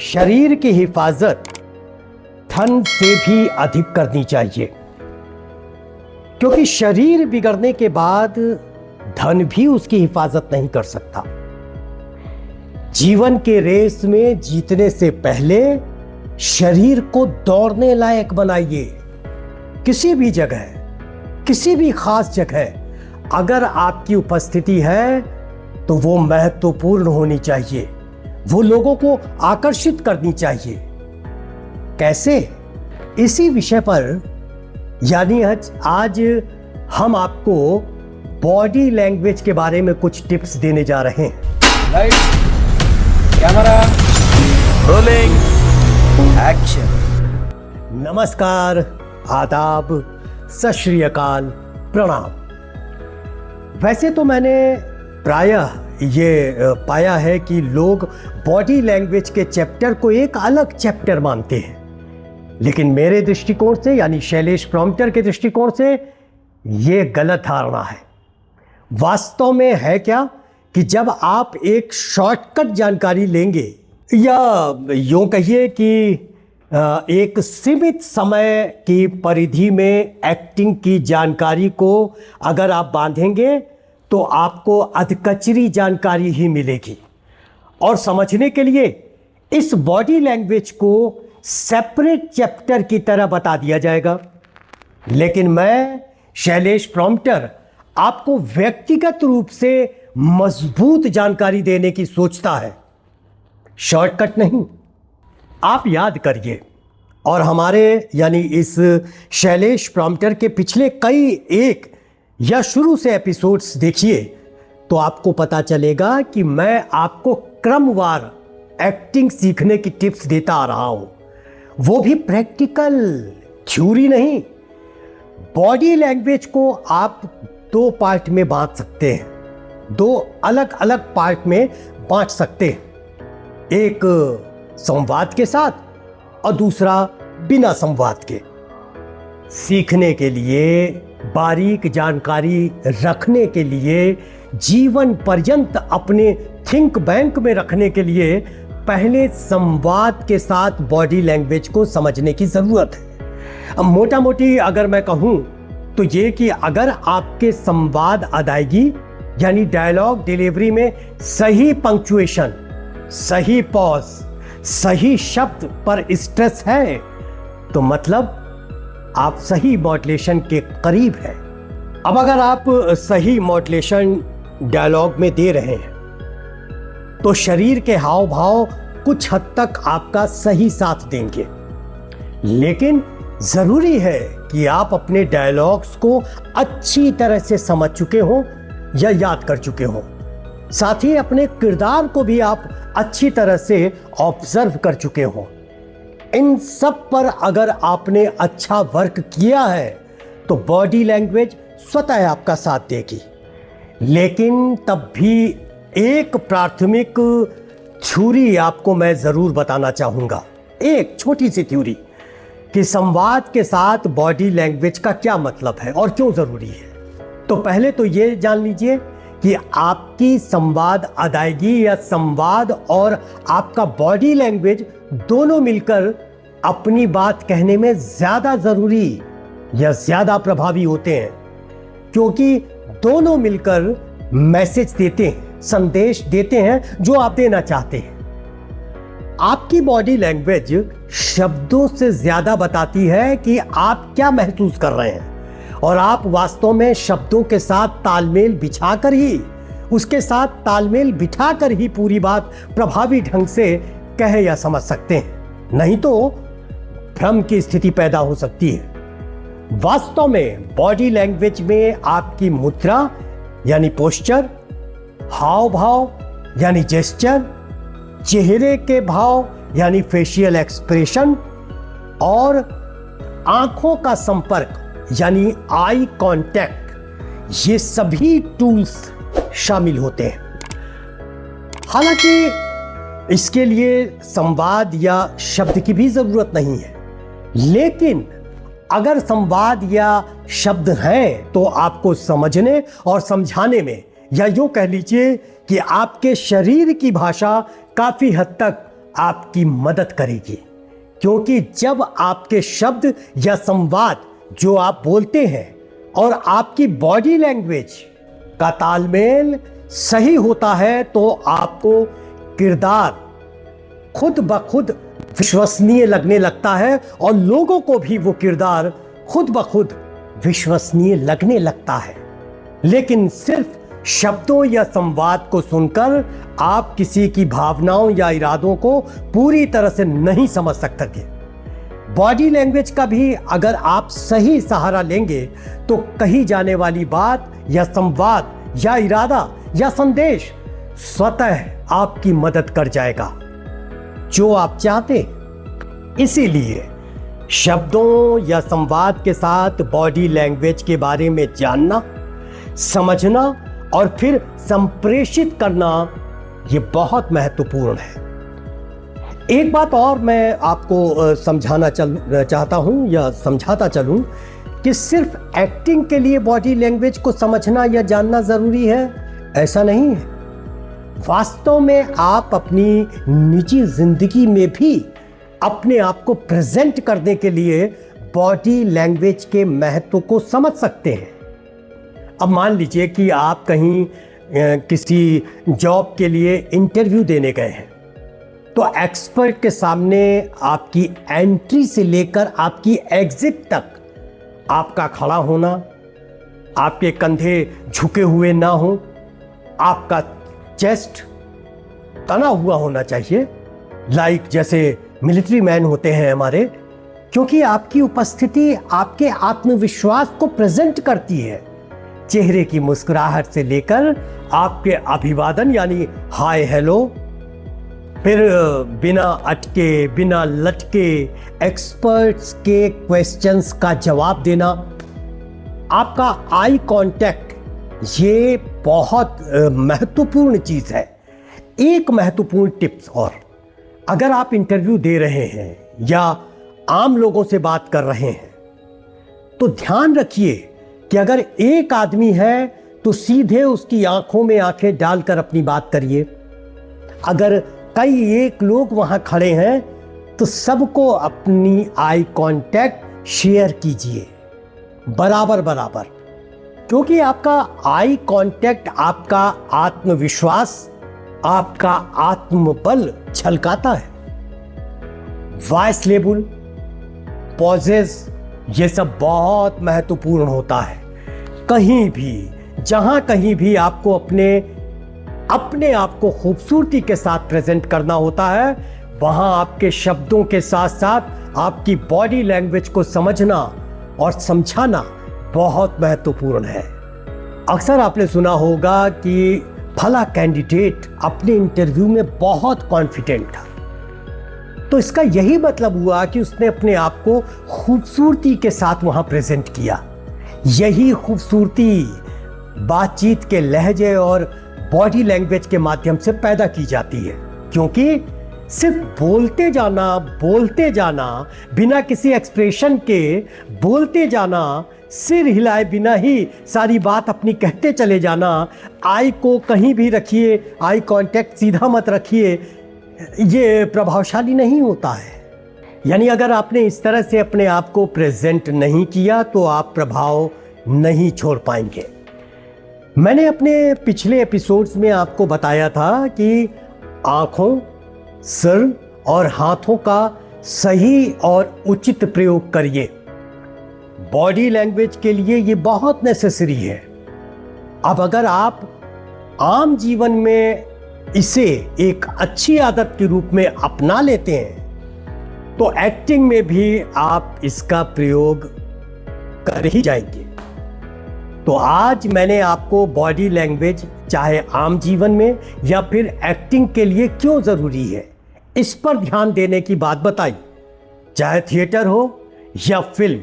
शरीर की हिफाजत धन से भी अधिक करनी चाहिए, क्योंकि शरीर बिगड़ने के बाद धन भी उसकी हिफाजत नहीं कर सकता। जीवन के रेस में जीतने से पहले शरीर को दौड़ने लायक बनाइए। किसी भी जगह, किसी भी खास जगह अगर आपकी उपस्थिति है तो वो महत्वपूर्ण होनी चाहिए, वो लोगों को आकर्षित करनी चाहिए। कैसे? इसी विषय पर यानी आज हम आपको बॉडी लैंग्वेज के बारे में कुछ टिप्स देने जा रहे हैं। Light, camera, rolling, action. नमस्कार, आदाब, सत श्री अकाल, प्रणाम। वैसे तो मैंने प्रायः ये पाया है कि लोग बॉडी लैंग्वेज के चैप्टर को एक अलग चैप्टर मानते हैं, लेकिन मेरे दृष्टिकोण से यानी शैलेश प्रॉम्प्टर के दृष्टिकोण से ये गलत धारणा है। वास्तव में है क्या कि जब आप एक शॉर्टकट जानकारी लेंगे या यूं कहिए कि एक सीमित समय की परिधि में एक्टिंग की जानकारी को अगर आप बांधेंगे तो आपको अधकचरी जानकारी ही मिलेगी। और समझने के लिए इस बॉडी लैंग्वेज को सेपरेट चैप्टर की तरह बता दिया जाएगा, लेकिन मैं शैलेश प्रॉम्प्टर आपको व्यक्तिगत रूप से मजबूत जानकारी देने की सोचता है, शॉर्टकट नहीं। आप याद करिए और हमारे यानी इस शैलेश प्रॉम्प्टर के पिछले कई एक या शुरू से एपिसोड्स देखिए तो आपको पता चलेगा कि मैं आपको क्रमवार एक्टिंग सीखने की टिप्स देता आ रहा हूं, वो भी प्रैक्टिकल, थ्योरी नहीं। बॉडी लैंग्वेज को आप दो पार्ट में बांट सकते हैं, दो अलग अलग पार्ट में बांट सकते हैं, एक संवाद के साथ और दूसरा बिना संवाद के। सीखने के लिए, बारीक जानकारी रखने के लिए, जीवन पर्यंत अपने थिंक बैंक में रखने के लिए पहले संवाद के साथ बॉडी लैंग्वेज को समझने की जरूरत है। अब मोटा मोटी अगर मैं कहूं तो ये कि अगर आपके संवाद अदायगी यानी डायलॉग डिलीवरी में सही पंक्चुएशन, सही पॉज, सही शब्द पर स्ट्रेस है तो मतलब आप सही मॉड्यूलेशन के करीब हैं। अब अगर आप सही मॉड्यूलेशन डायलॉग में दे रहे हैं तो शरीर के हाव भाव कुछ हद तक आपका सही साथ देंगे, लेकिन जरूरी है कि आप अपने डायलॉग्स को अच्छी तरह से समझ चुके हो या याद कर चुके हो। साथ ही अपने किरदार को भी आप अच्छी तरह से ऑब्जर्व कर चुके हो। इन सब पर अगर आपने अच्छा वर्क किया है तो बॉडी लैंग्वेज स्वतः आपका साथ देगी। लेकिन तब भी एक प्राथमिक थ्योरी आपको मैं जरूर बताना चाहूंगा, एक छोटी सी थ्योरी कि संवाद के साथ बॉडी लैंग्वेज का क्या मतलब है और क्यों जरूरी है। तो पहले तो ये जान लीजिए कि आपकी संवाद अदायगी या संवाद और आपका बॉडी लैंग्वेज दोनों मिलकर अपनी बात कहने में ज्यादा जरूरी या ज्यादा प्रभावी होते हैं, क्योंकि दोनों मिलकर मैसेज देते हैं, संदेश देते हैं जो आप देना चाहते हैं। आपकी बॉडी लैंग्वेज शब्दों से ज्यादा बताती है कि आप क्या महसूस कर रहे हैं, और आप वास्तव में शब्दों के साथ तालमेल बिछाकर ही, उसके साथ तालमेल बिठाकर ही पूरी बात प्रभावी ढंग से कह या समझ सकते हैं, नहीं तो भ्रम की स्थिति पैदा हो सकती है। वास्तव में बॉडी लैंग्वेज में आपकी मुद्रा यानी पोस्चर, हाव भाव यानी जेस्चर, चेहरे के भाव यानी फेशियल एक्सप्रेशन और आंखों का संपर्क यानी आई कांटेक्ट, ये सभी टूल्स शामिल होते हैं। हालांकि इसके लिए संवाद या शब्द की भी जरूरत नहीं है, लेकिन अगर संवाद या शब्द हैं तो आपको समझने और समझाने में, या यूं कह लीजिए कि आपके शरीर की भाषा काफी हद तक आपकी मदद करेगी, क्योंकि जब आपके शब्द या संवाद जो आप बोलते हैं और आपकी बॉडी लैंग्वेज का तालमेल सही होता है तो आपको किरदार खुद ब खुद विश्वसनीय लगने लगता है और लोगों को भी वो किरदार खुद ब खुद विश्वसनीय लगने लगता है। लेकिन सिर्फ शब्दों या संवाद को सुनकर आप किसी की भावनाओं या इरादों को पूरी तरह से नहीं समझ सकते। बॉडी लैंग्वेज का भी अगर आप सही सहारा लेंगे तो कही जाने वाली बात या संवाद या इरादा या संदेश स्वतः आपकी मदद कर जाएगा जो आप चाहते। इसीलिए शब्दों या संवाद के साथ बॉडी लैंग्वेज के बारे में जानना, समझना और फिर संप्रेषित करना ये बहुत महत्वपूर्ण है। एक बात और मैं आपको समझाना चाहता हूं या समझाता चलूं कि सिर्फ एक्टिंग के लिए बॉडी लैंग्वेज को समझना या जानना जरूरी है, ऐसा नहीं है। वास्तव में आप अपनी निजी जिंदगी में भी अपने आप को प्रेजेंट करने के लिए बॉडी लैंग्वेज के महत्व को समझ सकते हैं। अब मान लीजिए कि आप कहीं किसी जॉब के लिए इंटरव्यू देने गए हैं, तो एक्सपर्ट के सामने आपकी एंट्री से लेकर आपकी एग्जिट तक आपका खड़ा होना, आपके कंधे झुके हुए ना हो, आपका चेस्ट तना हुआ होना चाहिए, लाइक जैसे मिलिट्री मैन होते हैं हमारे, क्योंकि आपकी उपस्थिति आपके आत्मविश्वास को प्रेजेंट करती है। चेहरे की मुस्कुराहट से लेकर आपके अभिवादन यानी हाय हेलो, फिर बिना अटके बिना लटके एक्सपर्ट्स के क्वेश्चंस का जवाब देना, आपका आई कांटेक्ट, ये बहुत महत्वपूर्ण चीज है। एक महत्वपूर्ण टिप्स और, अगर आप इंटरव्यू दे रहे हैं या आम लोगों से बात कर रहे हैं तो ध्यान रखिए कि अगर एक आदमी है तो सीधे उसकी आंखों में आंखें डालकर अपनी बात करिए। अगर कई एक लोग वहां खड़े हैं तो सबको अपनी आई कांटेक्ट शेयर कीजिए बराबर बराबर, क्योंकि आपका आई कांटेक्ट आपका आत्मविश्वास, आपका आत्मबल झलकाता है। वॉइस लेवल, पॉजेस, ये सब बहुत महत्वपूर्ण होता है। कहीं भी जहां कहीं भी आपको अपने आप को खूबसूरती के साथ प्रेजेंट करना होता है, वहां आपके शब्दों के साथ साथ आपकी बॉडी लैंग्वेज को समझना और समझाना बहुत महत्वपूर्ण है। अक्सर आपने सुना होगा कि फला कैंडिडेट अपने इंटरव्यू में बहुत कॉन्फिडेंट था, तो इसका यही मतलब हुआ कि उसने अपने आप को खूबसूरती के साथ वहां प्रेजेंट किया। यही खूबसूरती बातचीत के लहजे और बॉडी लैंग्वेज के माध्यम से पैदा की जाती है, क्योंकि सिर्फ बोलते जाना बिना किसी एक्सप्रेशन के, बोलते जाना, सिर हिलाए बिना ही सारी बात अपनी कहते चले जाना, आई को कहीं भी रखिए, आई कांटेक्ट सीधा मत रखिए, ये प्रभावशाली नहीं होता है। यानी अगर आपने इस तरह से अपने आप को प्रेजेंट नहीं किया तो आप प्रभाव नहीं छोड़ पाएंगे। मैंने अपने पिछले एपिसोड्स में आपको बताया था कि आंखों, सिर और हाथों का सही और उचित प्रयोग करिए। बॉडी लैंग्वेज के लिए ये बहुत नेसेसरी है। अब अगर आप आम जीवन में इसे एक अच्छी आदत के रूप में अपना लेते हैं तो एक्टिंग में भी आप इसका प्रयोग कर ही जाएंगे। तो आज मैंने आपको बॉडी लैंग्वेज चाहे आम जीवन में या फिर एक्टिंग के लिए क्यों जरूरी है, इस पर ध्यान देने की बात बताई। चाहे थिएटर हो या फिल्म,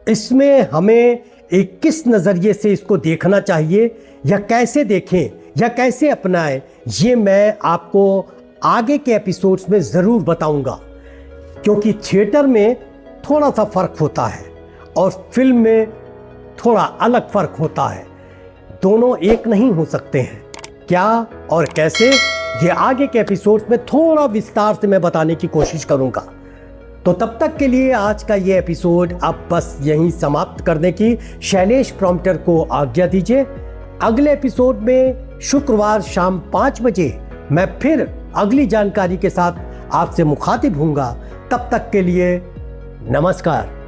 इसमें हमें एक किस नज़रिए से इसको देखना चाहिए या कैसे देखें या कैसे अपनाएं, ये मैं आपको आगे के एपिसोड्स में ज़रूर बताऊंगा, क्योंकि थिएटर में थोड़ा सा फ़र्क होता है और फिल्म में थोड़ा अलग फ़र्क होता है। दोनों एक नहीं हो सकते हैं। क्या और कैसे, ये आगे के एपिसोड्स में थोड़ा विस्तार से मैं बताने की कोशिश करूंगा। तो तब तक के लिए आज का ये एपिसोड अब बस यहीं समाप्त करने की शैलेश प्रॉम्प्टर को आज्ञा दीजिए। अगले एपिसोड में शुक्रवार शाम 5 बजे मैं फिर अगली जानकारी के साथ आपसे मुखातिब हूंगा। तब तक के लिए नमस्कार।